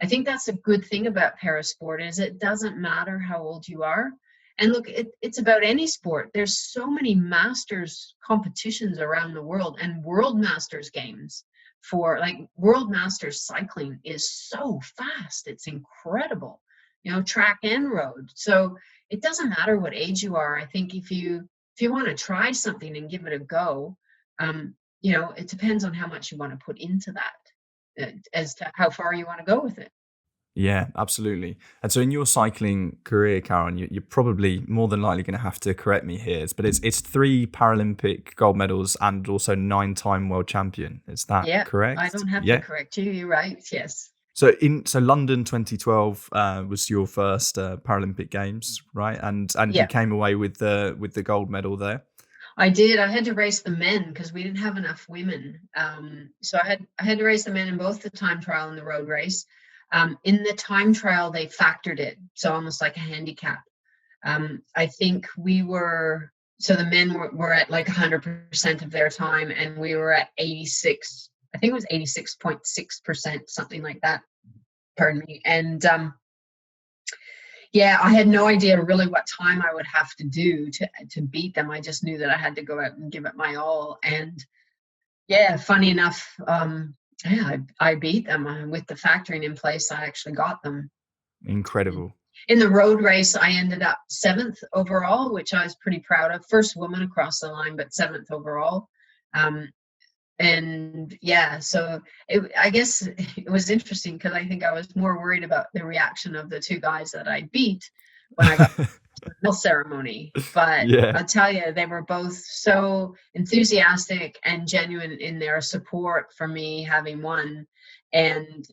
I think that's a good thing about parasport is it doesn't matter how old you are. And look, it's about any sport. There's so many masters competitions around the world and world masters games for world masters cycling is so fast. It's incredible, track and road. So it doesn't matter what age you are. I think if you want to try something and give it a go, it depends on how much you want to put into that as to how far you want to go with it. Yeah, absolutely. And so in your cycling career, Karen, you're probably more than likely going to have to correct me here, but it's 3 Paralympic gold medals and also 9-time world champion. Is that correct? I don't have to correct you. You're right. Yes. So London 2012 was your first Paralympic Games, right? And you came away with the gold medal there. I did. I had to race the men because we didn't have enough women. So I had to race the men in both the time trial and the road race. In the time trial, they factored it, so almost like a handicap. I think the men were at 100% of their time, and we were at 86. I think it was 86.6%, something like that. Pardon me. And I had no idea really what time I would have to do to beat them. I just knew that I had to go out and give it my all. And funny enough, I beat them with the factoring in place. I actually got them. Incredible. In the road race, I ended up 7th overall, which I was pretty proud of. First woman across the line, but 7th overall. So I guess it was interesting because I think I was more worried about the reaction of the 2 guys that I beat when I got the medal ceremony. But I'll tell you, they were both so enthusiastic and genuine in their support for me having won. And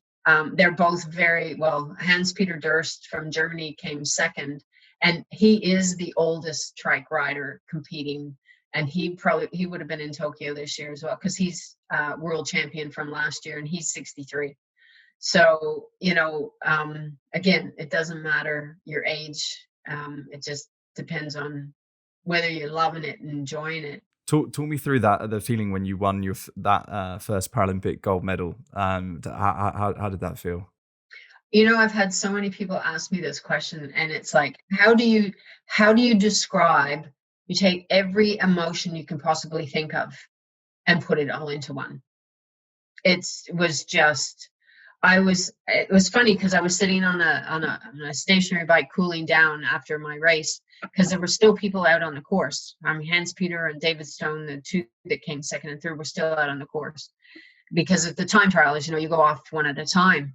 they're both very well. Hans-Peter Durst from Germany came second, and he is the oldest trike rider competing. And he would have been in Tokyo this year as well because he's world champion from last year, and he's 63. So, again, it doesn't matter your age. It just depends on whether you're loving it and enjoying it. Talk me through the feeling when you won that first Paralympic gold medal. How did that feel? I've had so many people ask me this question, and it's like, how do you describe? You take every emotion you can possibly think of and put it all into one. It was funny because I was sitting on a stationary bike cooling down after my race, because there were still people out on the course. Hans Peter and David Stone, the two that came second and third, were still out on the course, because at the time trial, as you know, you go off one at a time.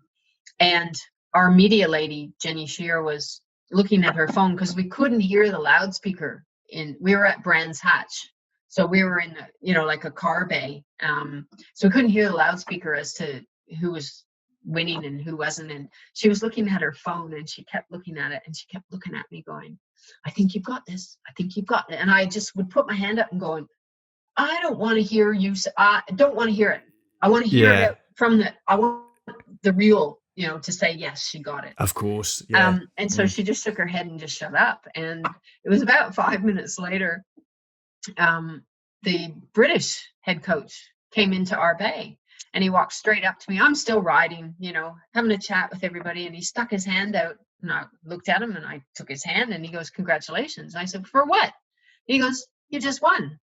And our media lady, Jenny Shear, was looking at her phone because we couldn't hear the loudspeaker. We were at Brands Hatch. So we were in, like a car bay. So we couldn't hear the loudspeaker as to who was winning and who wasn't. And she was looking at her phone, and she kept looking at it, and she kept looking at me going, I think you've got this. I think you've got it. And I just would put my hand up and going, I don't want to hear you. I don't want to hear it. I want to hear it from I want the real, to say, yes, she got it. Of course. Yeah. And so she just shook her head and just shut up. And it was about 5 minutes later, the British head coach came into our bay, and he walked straight up to me. I'm still riding, having a chat with everybody. And he stuck his hand out, and I looked at him, and I took his hand, and he goes, congratulations. And I said, for what? He goes, you just won.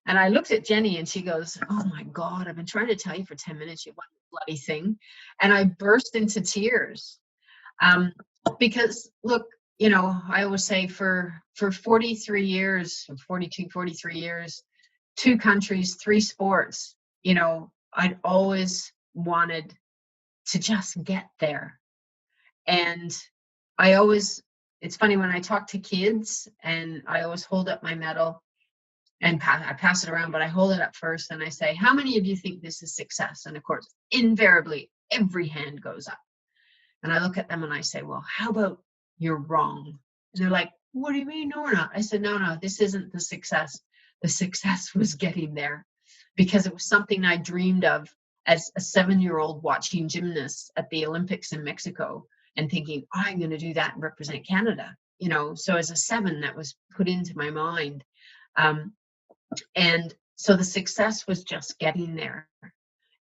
And I looked at Jenny, and she goes, oh my God, I've been trying to tell you for 10 minutes, you won the bloody thing. And I burst into tears. Because look, I always say for 43 years, 42, 43 years, 2 countries, 3 sports, I'd always wanted to just get there. And it's funny when I talk to kids, and I always hold up my medal, and I pass it around, but I hold it up first, and I say, how many of you think this is success? And of course, invariably, every hand goes up. And I look at them and I say, well, how about you're wrong? And they're like, what do you mean? No, we're not. I said, no, this isn't the success. The success was getting there, because it was something I dreamed of as a 7-year-old watching gymnasts at the Olympics in Mexico and thinking, I'm going to do that and represent Canada. So as a 7, that was put into my mind. And so the success was just getting there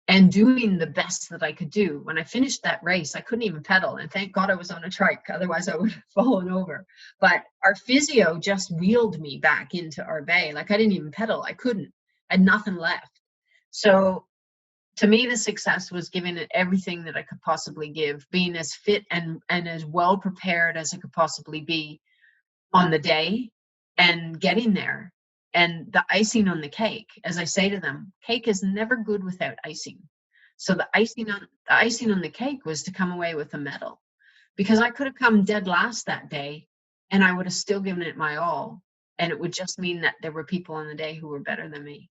and doing the best that I could do. When I finished that race, I couldn't even pedal. And thank God I was on a trike. Otherwise, I would have fallen over. But our physio just wheeled me back into our bay. Like, I didn't even pedal. I couldn't. I had nothing left. So to me, the success was giving it everything that I could possibly give, being as fit and as well prepared as I could possibly be on the day, and getting there. And the icing on the cake, as I say to them, cake is never good without icing. So the icing on the cake was to come away with a medal, because I could have come dead last that day and I would have still given it my all. And it would just mean that there were people on the day who were better than me.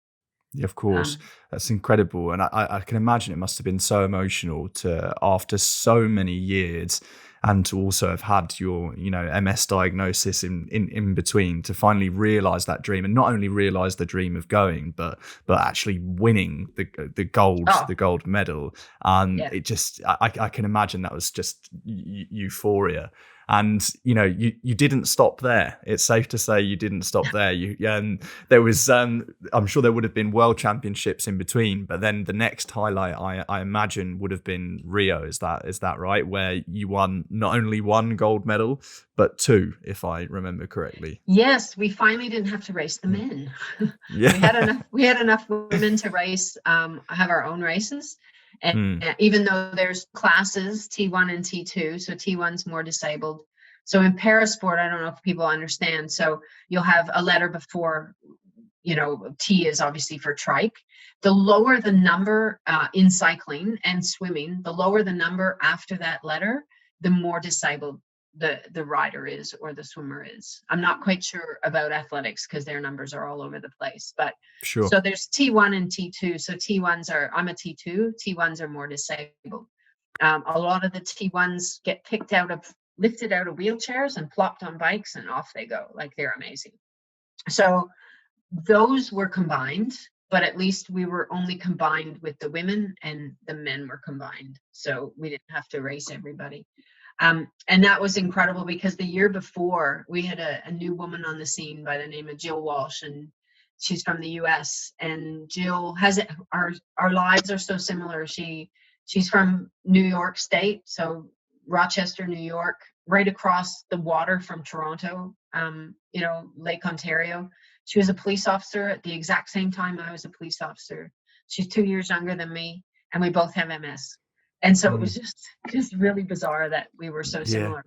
Yeah, of course. That's incredible. And I can imagine it must have been so emotional to, after so many years, and to also have had your, MS diagnosis in between, to finally realize that dream, and not only realize the dream of going, but actually winning the gold medal. It just, I can imagine that was just euphoria. And you didn't stop there. It's safe to say you didn't stop there. And there was, I'm sure there would have been world championships in between, but then the next highlight, I imagine, would have been Rio. Is that right? Where you won not only 1 gold medal, but 2, if I remember correctly. Yes, we finally didn't have to race the men. Yeah. we had enough women to race, have our own races. And even though there's classes T1 and T2, so T1's more disabled. So in parasport, I don't know if people understand. So you'll have a letter before, T is obviously for trike. The lower the number in cycling and swimming, the lower the number after that letter, the more disabled the rider is or the swimmer is. I'm not quite sure about athletics because their numbers are all over the place, but sure. So there's T1 and T2. So T1s I'm a T2, T1s are more disabled. A lot of the T1s get lifted out of wheelchairs and plopped on bikes, and off they go. Like, they're amazing. So those were combined, but at least we were only combined with the women, and the men were combined. So we didn't have to race everybody. And that was incredible, because the year before we had a new woman on the scene by the name of Jill Walsh, and she's from the US. And Jill has it. Our lives are so similar. She's from New York State, so Rochester, New York, right across the water from Toronto, Lake Ontario. She was a police officer at the exact same time I was a police officer. She's 2 years younger than me, and we both have MS. And so it was just really bizarre that we were so similar.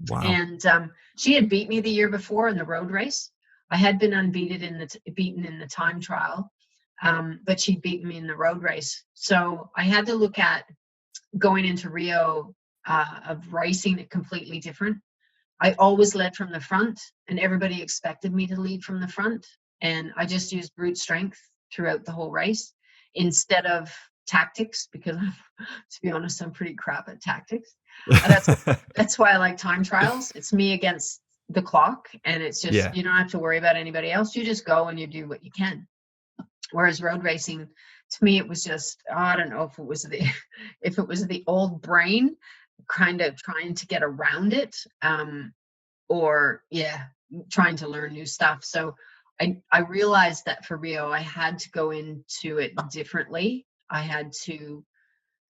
Wow. And she had beat me the year before in the road race. I had been beaten in the time trial, but she'd beaten me in the road race. So I had to look at going into Rio of racing it completely different. I always led from the front, and everybody expected me to lead from the front. And I just used brute strength throughout the whole race instead of tactics, because to be honest, I'm pretty crap at tactics. That's why I like time trials. It's me against the clock, and it's just, you don't have to worry about anybody else. You just go and you do what you can. Whereas road racing, to me, it was just, I don't know if it was the old brain kind of trying to get around it, or trying to learn new stuff. So I realized that for Rio, I had to go into it differently. I had to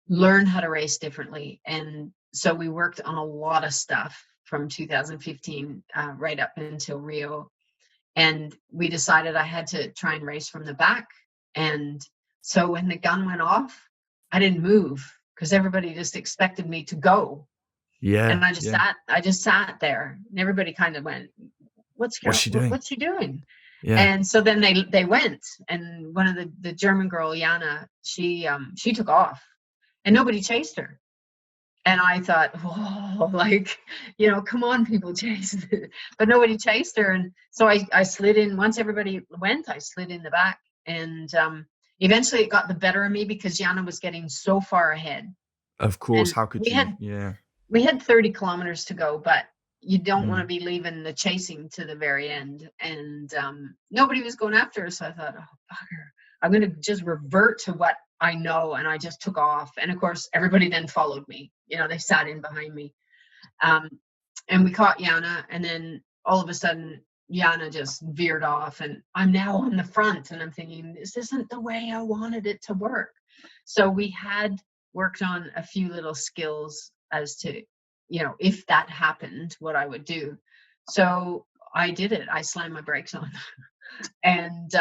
learn how to race differently. And so we worked on a lot of stuff from 2015 right up until Rio. And we decided I had to try and race from the back. And so when the gun went off, I didn't move because everybody just expected me to go. Yeah. And I just sat there, and everybody kind of went, what's she doing? Yeah. And so then they went, and one of the German girl, Jana, she took off, and nobody chased her. And I thought, come on, people, chase her. But nobody chased her. And so I slid in. Once everybody went, I slid in the back. And eventually it got the better of me because Jana was getting so far ahead. Of course. And how could we had 30 kilometers to go, but you don't want to be leaving the chasing to the very end. And nobody was going after her. So I thought, oh, bugger, I'm going to just revert to what I know. And I just took off. And of course, everybody then followed me. They sat in behind me. And we caught Jana. And then all of a sudden, Jana just veered off. And I'm now on the front. And I'm thinking, this isn't the way I wanted it to work. So we had worked on a few little skills as to, if that happened, what I would do. So I did it. I slammed my brakes on. And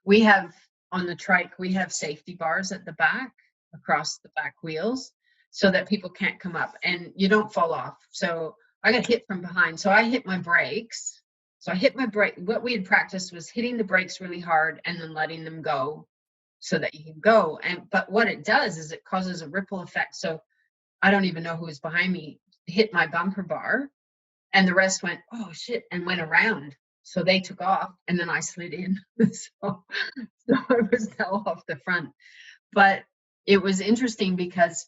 we have, on the trike, we have safety bars at the back, across the back wheels, so that people can't come up and you don't fall off. So I got hit from behind. So I hit my brakes. What we had practiced was hitting the brakes really hard and then letting them go so that you can go. But what it does is it causes a ripple effect. So I don't even know who was behind me, hit my bumper bar, and the rest went, oh shit, and went around. So they took off, and then I slid in. so I was now off the front. But it was interesting because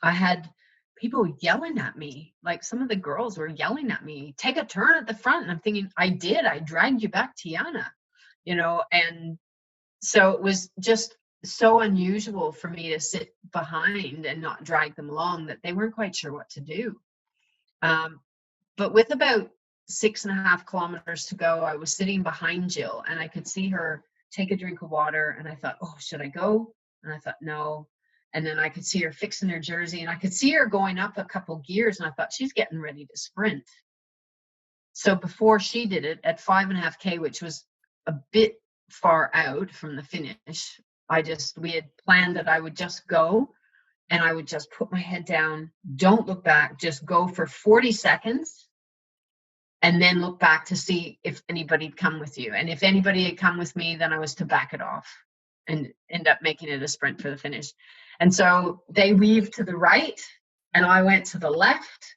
I had people yelling at me. Like some of the girls were yelling at me, take a turn at the front. And I'm thinking, I dragged you back to Jana, and so it was just so unusual for me to sit behind and not drag them along that they weren't quite sure what to do. But with about 6.5 kilometers to go, I was sitting behind Jill and I could see her take a drink of water. And I thought, oh, should I go? And I thought, no. And then I could see her fixing her jersey and I could see her going up a couple gears. And I thought, she's getting ready to sprint. So before she did it at 5.5K, which was a bit far out from the finish, we had planned that I would just go and I would just put my head down, don't look back, just go for 40 seconds and then look back to see if anybody'd come with you. And if anybody had come with me, then I was to back it off and end up making it a sprint for the finish. And so they weaved to the right and I went to the left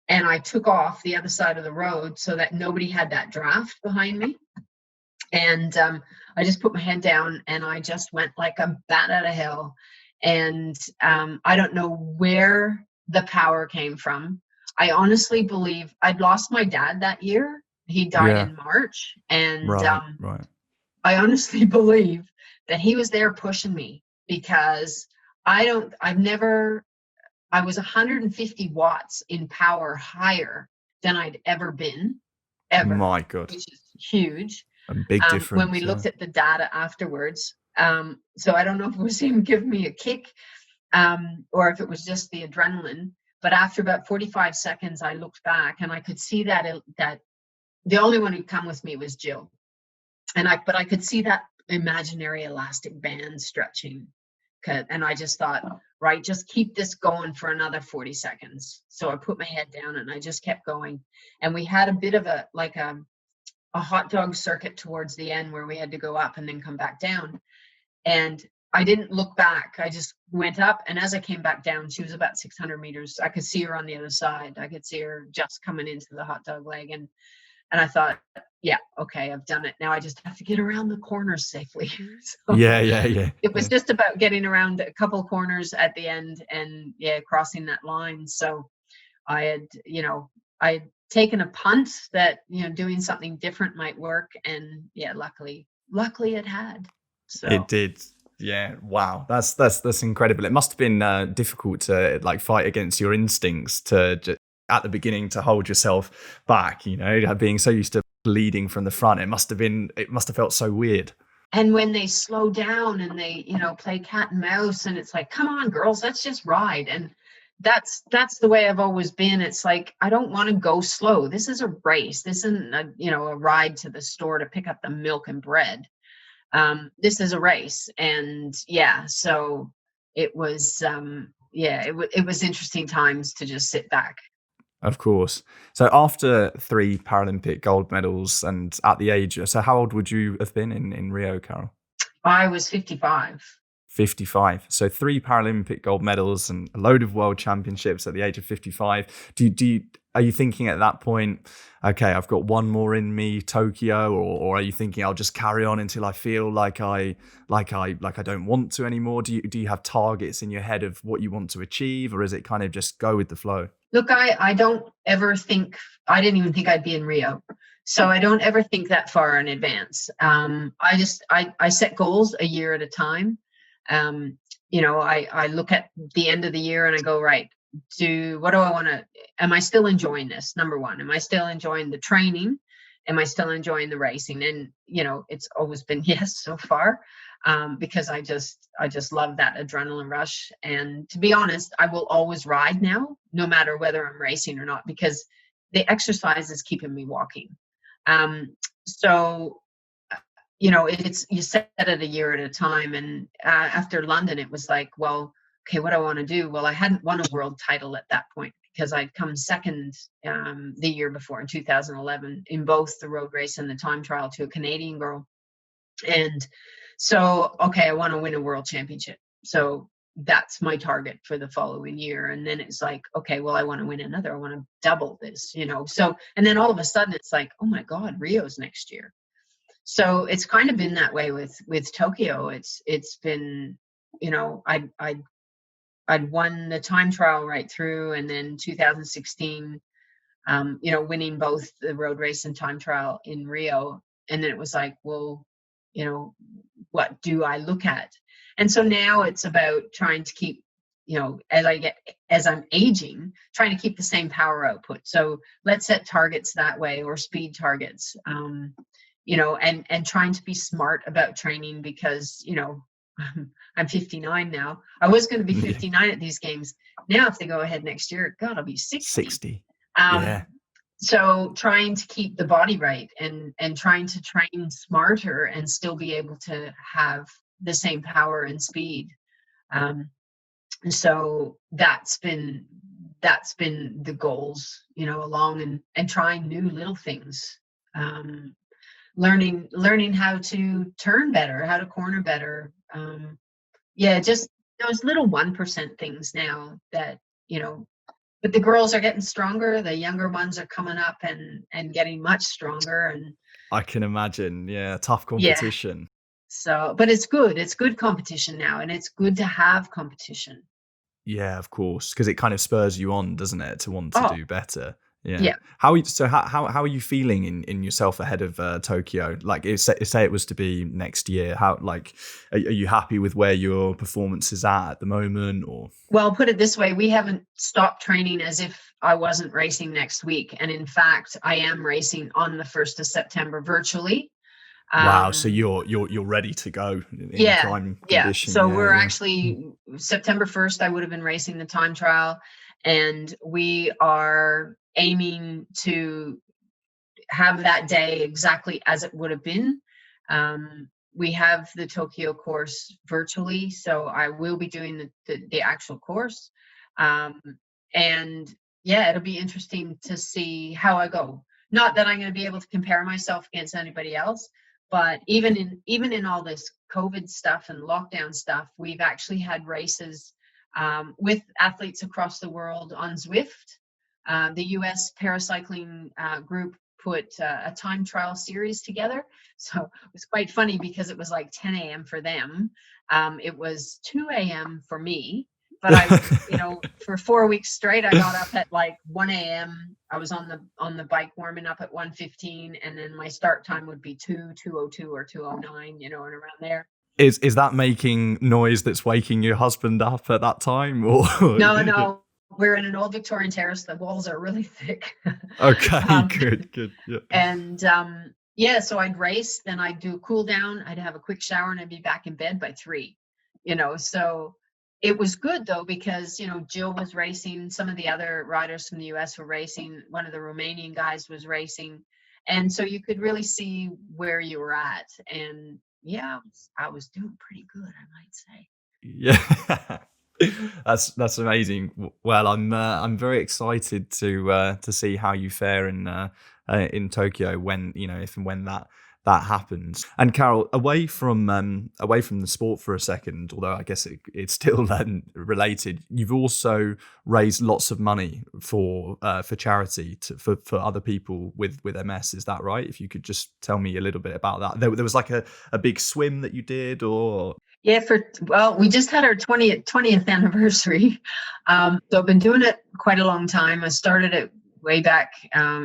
and I took off the other side of the road so that nobody had that draft behind me. And I just put my head down and I just went like a bat out of hell. And I don't know where the power came from. I honestly believe I'd lost my dad that year. He died in March. And right. I honestly believe that he was there pushing me because I was 150 watts in power higher than I'd ever been, ever. My God. Which is huge. A big difference. When we looked at the data afterwards. So I don't know if it was him giving me a kick or if it was just the adrenaline. But after about 45 seconds, I looked back and I could see that the only one who'd come with me was Jill. But I could see that imaginary elastic band stretching And I just thought, right, just keep this going for another 40 seconds. So I put my head down and I just kept going. And we had a bit of a hot dog circuit towards the end where we had to go up and then come back down. And I didn't look back. I just went up. And as I came back down, she was about 600 meters. I could see her on the other side. I could see her just coming into the hot dog leg. And I thought, yeah, okay, I've done it. Now I just have to get around the corners safely. So Yeah. it was just about getting around a couple corners at the end and crossing that line. So I had taken a punt that, doing something different might work. And luckily it had. So It did. Yeah. Wow. That's incredible. It must have been difficult to like fight against your instincts to at the beginning to hold yourself back, being so used to leading from the front. It must have felt so weird. And when they slow down and they, play cat and mouse, and it's like, come on, girls, let's just ride. And that's the way I've always been. It's like, I don't want to go slow. This is a race. This isn't a ride to the store to pick up the milk and bread. This is a race. And so it was, it was interesting times to just sit back. Of course. So after 3 Paralympic gold medals and at the age, so how old would you have been in Rio, Carol? I was 55. 55. So 3 Paralympic gold medals and a load of world championships at the age of 55. Are you thinking at that point, okay, I've got one more in me, Tokyo, or are you thinking I'll just carry on until I feel like I don't want to anymore? Do you have targets in your head of what you want to achieve, or is it kind of just go with the flow? Look, I don't ever think, I didn't even think I'd be in Rio. So I don't ever think that far in advance. I set goals a year at a time. I look at the end of the year and I go, right, what do I want to, am I still enjoying this? Number one, am I still enjoying the training? Am I still enjoying the racing? And, it's always been yes so far, because I just love that adrenaline rush. And to be honest, I will always ride now, no matter whether I'm racing or not, because the exercise is keeping me walking. It's, you set it a year at a time. And after London, it was like, well, okay, what do I want to do? Well, I hadn't won a world title at that point because I'd come second the year before in 2011 in both the road race and the time trial to a Canadian girl. And so, okay, I want to win a world championship. So that's my target for the following year. And then it's like, okay, well, I want to win another. I want to double this, So, and then all of a sudden it's like, oh my God, Rio's next year. So it's kind of been that way with Tokyo. It's been, I'd won the time trial right through, and then 2016, winning both the road race and time trial in Rio. And then it was like, well, what do I look at? And so now it's about trying to keep, as I'm aging, trying to keep the same power output. So let's set targets that way, or speed targets, and trying to be smart about training because, I'm 59 now. I was going to be 59 at these games. Now, if they go ahead next year, God, I'll be 60. 60. So trying to keep the body right and trying to train smarter and still be able to have the same power and speed. So that's been the goals, along and trying new little things. Learning how to turn better, how to corner better. Just those little 1% things now that, but the girls are getting stronger. The younger ones are coming up and getting much stronger. And I can imagine. Yeah. Tough competition. Yeah. So, but it's good. It's good competition now. And it's good to have competition. Yeah, of course. Because it kind of spurs you on, doesn't it? To want to do better. Yeah. How are you feeling in yourself ahead of Tokyo? Like, say it was to be next year. How, like, are you happy with where your performance is at the moment? Or, well, put it this way: we haven't stopped training as if I wasn't racing next week, and in fact, I am racing on the 1st of September virtually. Wow! So you're ready to go in prime condition. So we're actually September 1st. I would have been racing the time trial, and we are aiming to have that day exactly as it would have been. we have the Tokyo course virtually, so I will be doing the actual course. And yeah, it'll be interesting to see how I go. Not that I'm going to be able to compare myself against anybody else, but even in all this COVID stuff and lockdown stuff, we've actually had races with athletes across the world on Zwift. The US paracycling group put a time trial series together. So it was quite funny because it was like 10 a.m. for them. It was 2 a.m. for me. But for 4 weeks straight, I got up at like 1 a.m. I was on the bike warming up at 1:15, and then my start time would be 2:02 or 2:09, and around there. Is that making noise that's waking your husband up at that time? Or No. We're in an old Victorian terrace. The walls are really thick. Okay, good. Yeah. And so I'd race, then I'd do a cool down, I'd have a quick shower, and I'd be back in bed by 3. So it was good though, because Jill was racing, some of the other riders from the US were racing, one of the Romanian guys was racing, and so you could really see where you were at. And yeah, I was doing pretty good, I might say. Yeah. That's amazing. Well, I'm very excited to see how you fare in Tokyo when if and when that happens. And Carol, away from the sport for a second, although I guess it's still related, you've also raised lots of money for charity for other people with MS. Is that right? If you could just tell me a little bit about that. There was like a big swim that you did, or yeah, we just had our 20th anniversary. So I've been doing it quite a long time. I started it way back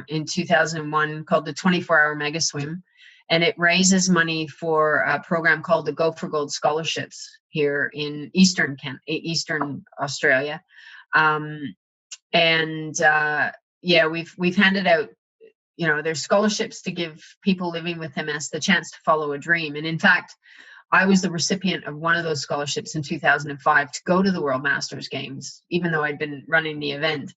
in 2001, called the 24-hour Mega Swim. And it raises money for a program called the Go for Gold Scholarships here in Eastern Australia. We've handed out, there's scholarships to give people living with MS the chance to follow a dream. And in fact, I was the recipient of one of those scholarships in 2005 to go to the World Masters Games, even though I'd been running the event.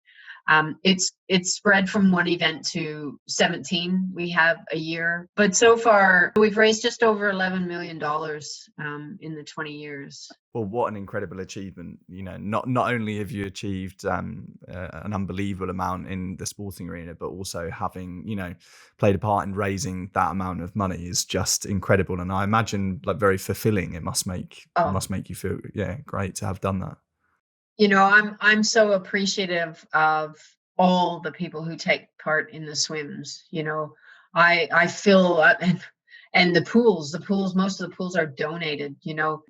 It's spread from one event to 17 we have a year, but so far we've raised just over $11 million in the 20 years. Well, what an incredible achievement. Not only have you achieved an unbelievable amount in the sporting arena, but also having played a part in raising that amount of money is just incredible. And I imagine very fulfilling it must make you feel great to have done that. I'm so appreciative of all the people who take part in the swims. I fill up and the pools, most of the pools are donated.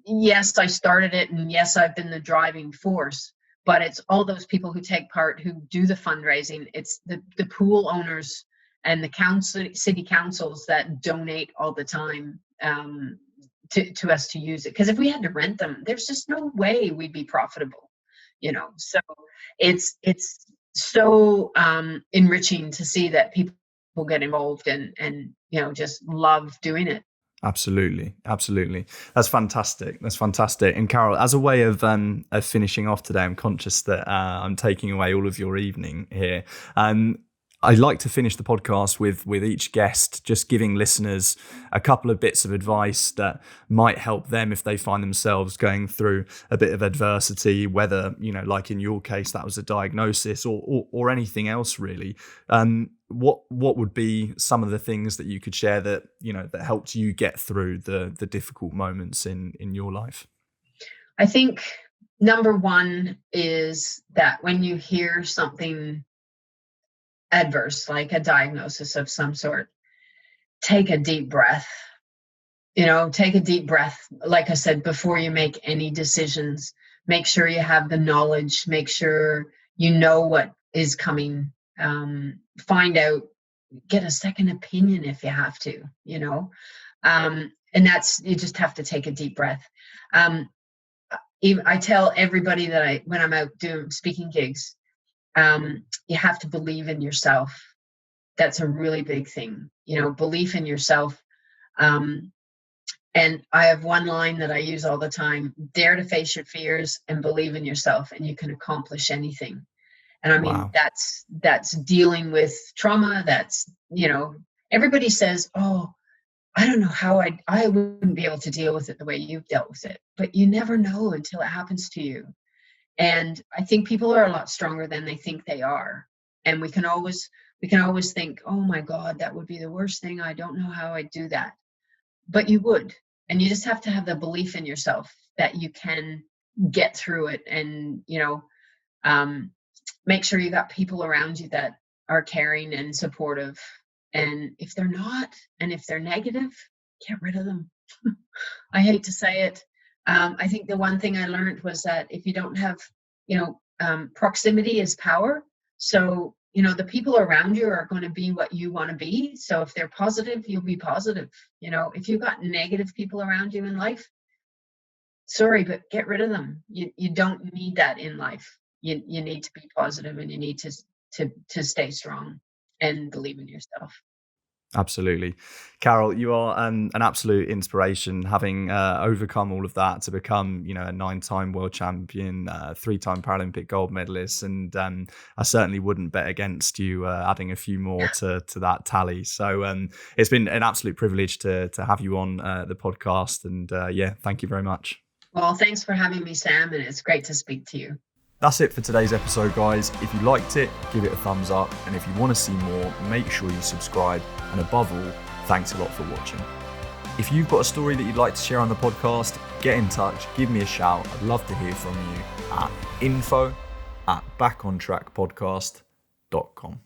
Yes, I started it, and yes, I've been the driving force, but it's all those people who take part, who do the fundraising. It's the pool owners and the city councils that donate all the time to us to use it. Because if we had to rent them, there's just no way we'd be profitable. So it's so enriching to see that people get involved and just love doing it. Absolutely. That's fantastic. And Carol, as a way of finishing off today, I'm conscious that I'm taking away all of your evening here. I'd like to finish the podcast with each guest just giving listeners a couple of bits of advice that might help them if they find themselves going through a bit of adversity, whether, like in your case, that was a diagnosis or anything else really. What would be some of the things that you could share that, that helped you get through the difficult moments in your life? I think number one is that when you hear something adverse, like a diagnosis of some sort, take a deep breath. Take a deep breath. Like I said, before you make any decisions, make sure you have the knowledge, make sure you know what is coming. Find out, get a second opinion if you have to, and that's, you just have to take a deep breath. I tell everybody that when I'm out doing speaking gigs, you have to believe in yourself. That's a really big thing, belief in yourself. And I have one line that I use all the time: dare to face your fears and believe in yourself, and you can accomplish anything. And I mean, wow. that's dealing with trauma. That's, everybody says, oh, I don't know how I wouldn't be able to deal with it the way you've dealt with it, but you never know until it happens to you. And I think people are a lot stronger than they think they are. And we can always think, oh my God, that would be the worst thing. I don't know how I'd do that. But you would. And you just have to have the belief in yourself that you can get through it, and, make sure you got people around you that are caring and supportive. And if they're not, and if they're negative, get rid of them. I hate to say it. I think the one thing I learned was that if you don't have, proximity is power. So, the people around you are going to be what you want to be. So if they're positive, you'll be positive. If you've got negative people around you in life, sorry, but get rid of them. You don't need that in life. You need to be positive, and you need to stay strong and believe in yourself. Absolutely. Carol, you are an absolute inspiration, having overcome all of that to become, a 9-time world champion, 3-time Paralympic gold medalist. And I certainly wouldn't bet against you adding a few more to that tally. So it's been an absolute privilege to have you on the podcast. And thank you very much. Well, thanks for having me, Sam. And it's great to speak to you. That's it for today's episode, guys. If you liked it, give it a thumbs up. And if you want to see more, make sure you subscribe. And above all, thanks a lot for watching. If you've got a story that you'd like to share on the podcast, get in touch, give me a shout. I'd love to hear from you at info@backontrackpodcast.com.